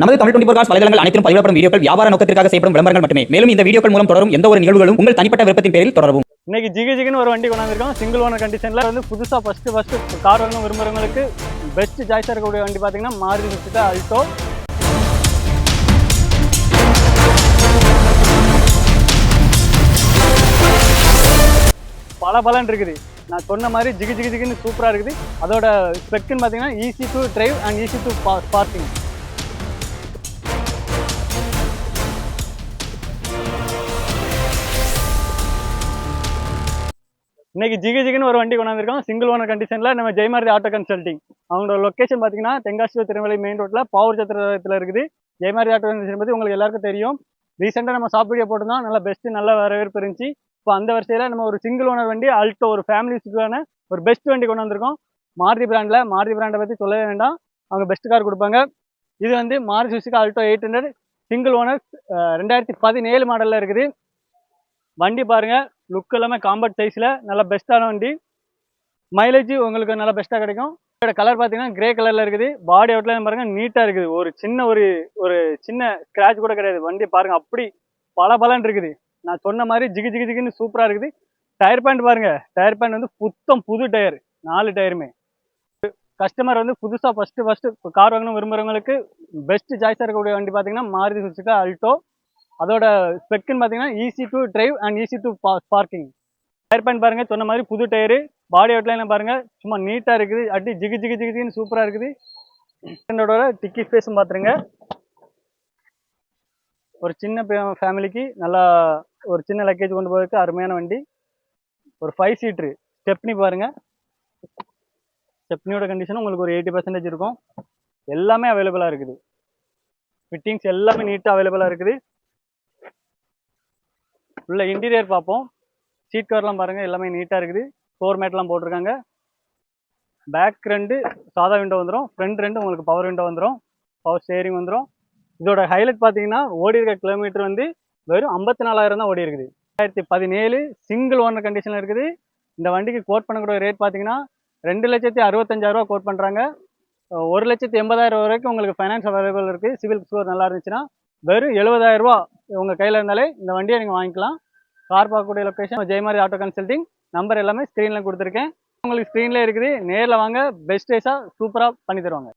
நமது தமிழ் 24 காஸ் வலைதளங்கள் அனைத்தும் பதிவிடப்படும் வீடியோக்கள் வியாபார நோக்கத்திற்காக செய்யப்படும் விளம்பரங்கள் மட்டுமே. மேலும் இந்த வீடியோக்கள் மூலம் தொடரும் எந்த ஒரு நிகழ்வுகளும் உங்கள் தனிப்பட்ட விருப்பத்தின் பேரில் தொடரவும். இன்னைக்கு ஜிகுன்னு ஒரு வண்டி கொண்டாந்துருக்கோம். சிங்கிள் ஓனர் கண்டிஷன்ல வந்து புதுசா ஃபர்ஸ்ட் கார் வாங்கணும் விரும்புறவங்களுக்கு பெஸ்ட் சாய்ஸா இருக்கக்கூடிய வண்டி பாத்தீங்கன்னா மாருதி சுசுகி ஆல்டோ. பல இருக்குது. நான் சொன்ன மாதிரி ஜிகுன்னு சூப்பரா இருக்குது. அதோட ஸ்பெக்னு பாத்தீங்கன்னா easy to drive and easy to parking. இன்னைக்கு ஜிகுன்னு ஒரு வண்டி கொண்டாந்துருக்கோம். சிங்கிள் ஓனர் கண்டிஷன்ல நம்ம ஜெயமாரதி ஆட்டோ கன்சல்டிங். அவங்களோட லொக்கேஷன் பாத்தீங்கன்னா தென்காசி திருநெல்வேலி மெயின் ரோட்ல பவர் சத்திரத்தில் இருக்குது. ஜெயமாரதி ஆட்டோ கன்சல்டிங் பத்தி உங்களுக்கு எல்லாருக்கும் தெரியும். ரீசெண்டா நம்ம ஷாப் வீடியோ போட்டோம், நல்லா பெஸ்ட் நல்ல வரவேற்பு இருந்துச்சு. இப்போ அந்த வருஷத்துல நம்ம ஒரு சிங்கிள் ஓனர் வண்டி ஆல்டோ ஒரு ஃபேமிலிஸ்க்கான ஒரு பெஸ்ட் வண்டி கொண்டு வந்திருக்கோம். மாருதி பிராண்டை பத்தி சொல்லவே வேண்டாம், அவங்க பெஸ்ட் கார் கொடுப்பாங்க. இது வந்து Maruti Suzuki Alto 800 single owner 2017 மாடல்ல இருக்குது. வண்டி பாருங்க, லுக் எல்லாமே காம்பேக்ட் சைஸ்ல நல்ல பெஸ்ட்டான வண்டி. மைலேஜ் உங்களுக்கு நல்லா பெஸ்ட்டாக கிடைக்கும். இதோட கலர் பார்த்தீங்கன்னா கிரே கலர்ல இருக்குது. பாடி அவுட்லைன் பாருங்க நீட்டா இருக்குது. ஒரு சின்ன ஸ்கிராட்ச் கூட கிடையாது. வண்டி பாருங்க அப்படி பலன்னு இருக்குது. நான் சொன்ன மாதிரி ஜிகுன்னு சூப்பரா இருக்குது. டயர் பேண்ட் பாருங்க, டயர் பேண்ட் வந்து புது டயர், 4 டயருமே. கஸ்டமர் வந்து புதுசா ஃபர்ஸ்ட் கார் வாங்கணும் விரும்புறவங்களுக்கு பெஸ்ட் சாய்ஸா இருக்கக்கூடிய வண்டி பார்த்தீங்கன்னா மாருதி சுசுகி ஆல்டோ. அதோட ஸ்பெக்னு பார்த்தீங்கன்னா easy to drive and easy to parking. Tyre band பாருங்க, சொன்ன மாதிரி புது டயரு. பாடி அவுட்லைன் பாருங்க சும்மா நீட்டா இருக்குது. அடி ஜிகுன்னு சூப்பரா இருக்குது. என்னோட டிக்கி ஸ்பேஸும் பார்த்துருங்க. ஒரு சின்ன ஃபேமிலிக்கு நல்லா ஒரு சின்ன லக்கேஜ் கொண்டு போகிறதுக்கு அருமையான வண்டி. ஒரு 5 சீட்ரு ஸ்டெப்னி பாருங்க. ஸ்டெப்னியோட கண்டிஷன் உங்களுக்கு ஒரு 80% இருக்கும். எல்லாமே அவைலபிளா இருக்குது. ஃபிட்டிங்ஸ் எல்லாமே நீட்டா அவைலபிளா இருக்குது. உள்ள இன்டீரியர் பார்ப்போம். சீட் கவர்லாம் பாருங்க, எல்லாமே நீட்டா இருக்குது. ஃப்ளோர் மேட்லாம் போட்டிருக்காங்க. பேக் 2 சாதா விண்டோ வந்துடும், ஃப்ரண்ட் 2 உங்களுக்கு பவர் விண்டோ வந்துடும், பவர் ஸ்டேரிங் வந்துடும். இதோட ஹைலைட் பார்த்தீங்கன்னா ஓடி இருக்க கிலோமீட்டர் வந்து வெறும் 54,000 தான் ஓடி இருக்குது. 2017 சிங்கிள் ஓனர் கண்டிஷனில் இருக்குது. இந்த வண்டிக்கு கோட் பண்ணக்கூடிய ரேட் பார்த்தீங்கன்னா 2,65,000 கோட் பண்ணுறாங்க. 1,80,000 வரைக்கும் உங்களுக்கு ஃபைனான்ஸ் அவைலபிள் இருக்குது. சிவில் ஸ்கோர் நல்லா இருந்துச்சுன்னா வெறும் 70,000 உங்கள் கையில் இருந்தாலே இந்த வண்டியை நீங்கள் வாங்கிக்கலாம். கார் பார்க்கக்கூடிய location Jayamarathi auto consulting. Number எல்லாமே ஸ்க்ரீனில் கொடுத்துருக்கேன், உங்களுக்கு ஸ்க்ரீன்லேயே இருக்குது. நேரில் வாங்க, பெஸ்ட் டேஸாக சூப்பராக பண்ணி தருவாங்க.